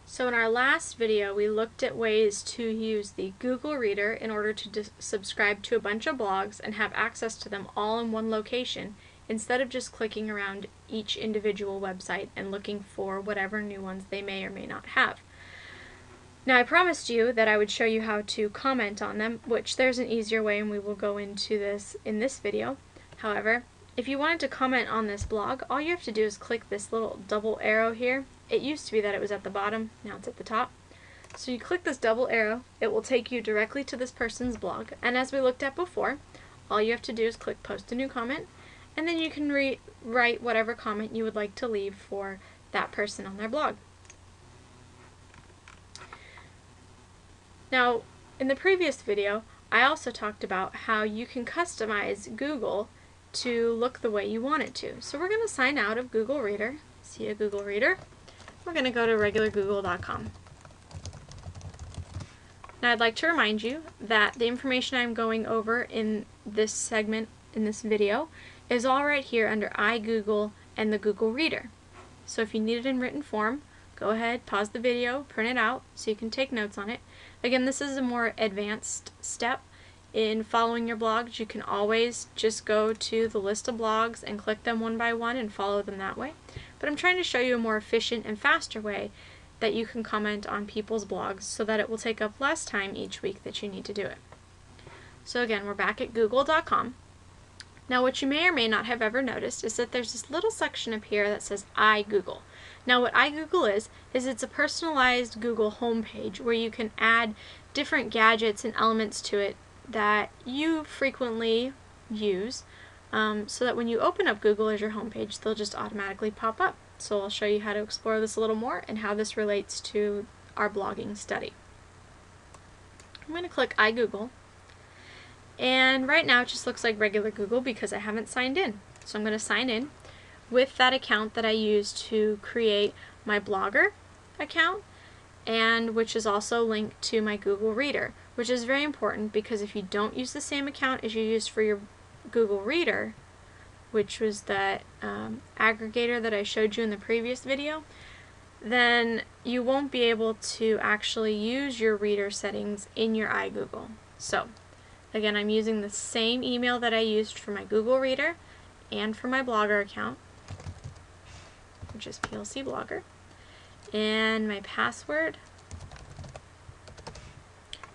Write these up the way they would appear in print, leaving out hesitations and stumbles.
So in our last video, we looked at ways to use the Google Reader in order to subscribe to a bunch of blogs and have access to them all in one location, instead of just clicking around each individual website and looking for whatever new ones they may or may not have. Now, I promised you that I would show you how to comment on them, which there's an easier way and we will go into this in this video. However, if you wanted to comment on this blog, all you have to do is click this little double arrow here. It used to be that it was at the bottom, now it's at the top. So you click this double arrow, it will take you directly to this person's blog, and as we looked at before, all you have to do is click post a new comment, and then you can write whatever comment you would like to leave for that person on their blog. Now, in the previous video, I also talked about how you can customize Google to look the way you want it to. So we're going to sign out of Google Reader. See a Google Reader. We're going to go to regulargoogle.com. Now I'd like to remind you that the information I'm going over in this segment, in this video, is all right here under iGoogle and the Google Reader. So if you need it in written form, go ahead, pause the video, print it out so you can take notes on it. Again, this is a more advanced step in following your blogs. You can always just go to the list of blogs and click them one by one and follow them that way. But I'm trying to show you a more efficient and faster way that you can comment on people's blogs so that it will take up less time each week that you need to do it. So again, we're back at google.com. Now what you may or may not have ever noticed is that there's this little section up here that says iGoogle. Now what iGoogle is it's a personalized Google homepage where you can add different gadgets and elements to it that you frequently use, so that when you open up Google as your homepage, they'll just automatically pop up. So I'll show you how to explore this a little more and how this relates to our blogging study. I'm going to click iGoogle, and right now it just looks like regular Google because I haven't signed in. So I'm going to sign in with that account that I used to create my Blogger account, and which is also linked to my Google Reader, which is very important because if you don't use the same account as you used for your Google Reader, which was that aggregator that I showed you in the previous video, then you won't be able to actually use your reader settings in your iGoogle. So again, I'm using the same email that I used for my Google Reader and for my Blogger account, which is PLC Blogger, and my password.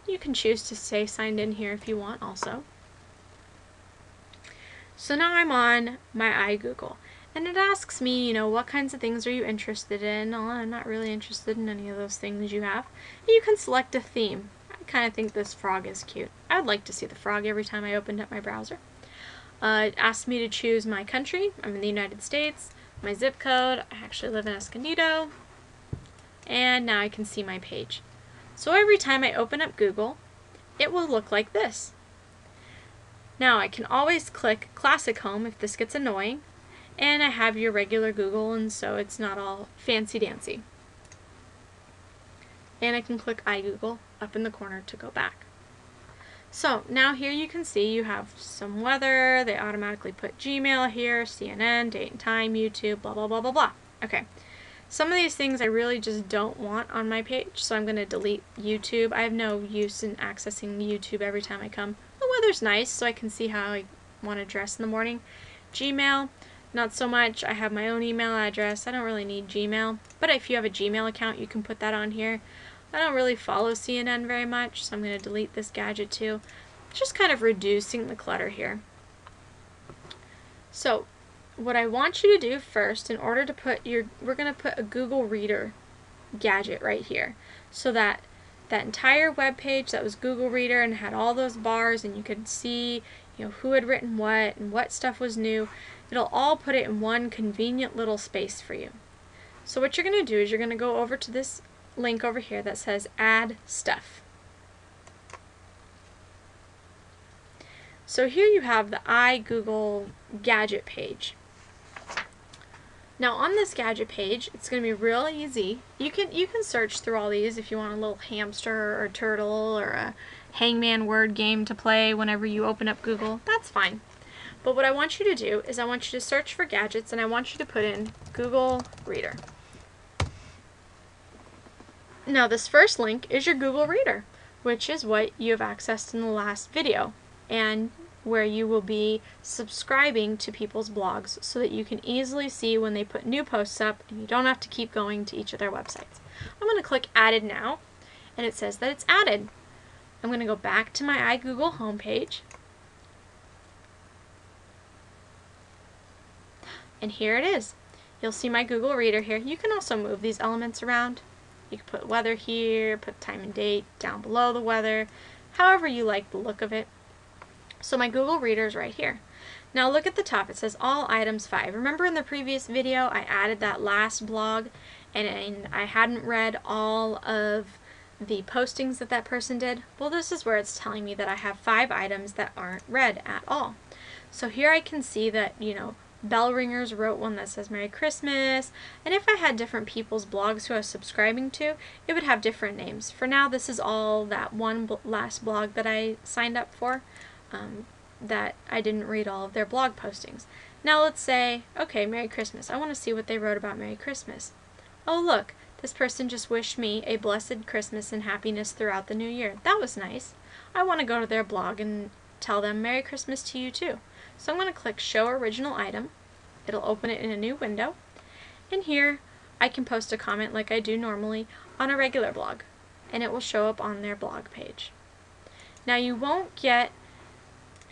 You can choose to stay signed in here if you want also. So now I'm on my iGoogle, and it asks me, you know, what kinds of things are you interested in? Oh, I'm not really interested in any of those things you have. You can select a theme. I kind of think this frog is cute. I would like to see the frog every time I opened up my browser. It asks me to choose my country. I'm in the United States. My zip code. I actually live in Escondido. And now I can see my page. So every time I open up Google, it will look like this. Now I can always click Classic Home if this gets annoying, and I have your regular Google, and so it's not all fancy-dancy. And I can click iGoogle up in the corner to go back. So now here you can see you have some weather. They automatically put Gmail here, CNN, date and time, YouTube, blah blah blah blah blah. Okay. Some of these things I really just don't want on my page, so I'm going to delete YouTube. I have no use in accessing YouTube every time I come. The weather's nice, so I can see how I want to dress in the morning. Gmail, not so much. I have my own email address. I don't really need Gmail, but if you have a Gmail account, you can put that on here. I don't really follow CNN very much, so I'm going to delete this gadget too. It's just kind of reducing the clutter here. So what I want you to do first, in order to put we're going to put a Google Reader gadget right here, so that that entire web page that was Google Reader and had all those bars, and you could see, you know, who had written what and what stuff was new. It'll all put it in one convenient little space for you. So what you're going to do is you're going to go over to this link over here that says Add Stuff. So here you have the iGoogle gadget page. Now on this gadget page, it's going to be real easy. You can search through all these if you want a little hamster or a turtle or a hangman word game to play whenever you open up Google. That's fine. But what I want you to do is I want you to search for gadgets, and I want you to put in Google Reader. Now this first link is your Google Reader, which is what you have accessed in the last video, and where you will be subscribing to people's blogs so that you can easily see when they put new posts up and you don't have to keep going to each of their websites. I'm going to click Added Now, and it says that it's added. I'm going to go back to my iGoogle homepage, and here it is. You'll see my Google Reader here. You can also move these elements around. You can put weather here, put time and date down below the weather, however you like the look of it. So my Google Reader is right here. Now look at the top, it says all items 5. Remember in the previous video I added that last blog and I hadn't read all of the postings that that person did? Well, this is where it's telling me that I have 5 items that aren't read at all. So here I can see that, Bell Ringers wrote one that says Merry Christmas, and if I had different people's blogs who I was subscribing to, it would have different names. For now, this is all that one last blog that I signed up for, that I didn't read all of their blog postings. Now let's say, okay, Merry Christmas. I want to see what they wrote about Merry Christmas. Oh look, this person just wished me a blessed Christmas and happiness throughout the new year. That was nice. I want to go to their blog and tell them Merry Christmas to you too. So I'm going to click Show Original Item. It'll open it in a new window. And here I can post a comment like I do normally on a regular blog, and it will show up on their blog page. Now you won't get,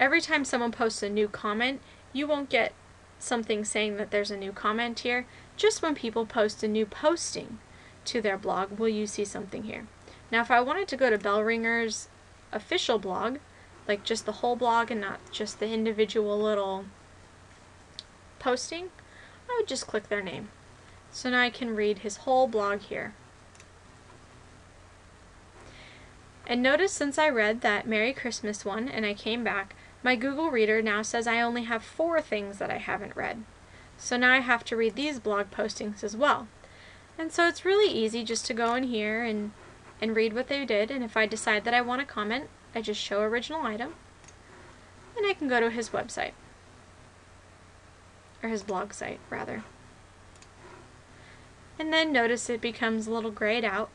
every time someone posts a new comment, you won't get something saying that there's a new comment here. Just when people post a new posting to their blog will you see something here. Now if I wanted to go to Bell Ringer's official blog, like just the whole blog and not just the individual little posting, I would just click their name. So now I can read his whole blog here. And notice since I read that Merry Christmas one and I came back, my Google Reader now says I only have 4 things that I haven't read. So now I have to read these blog postings as well. And so it's really easy just to go in here and read what they did, and if I decide that I want to comment, I just show original item, and I can go to his website, or his blog site rather. And then notice it becomes a little grayed out.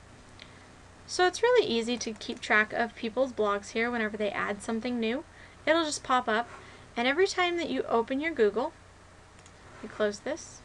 So it's really easy to keep track of people's blogs here whenever they add something new. It'll just pop up, and every time that you open your Google, you close this,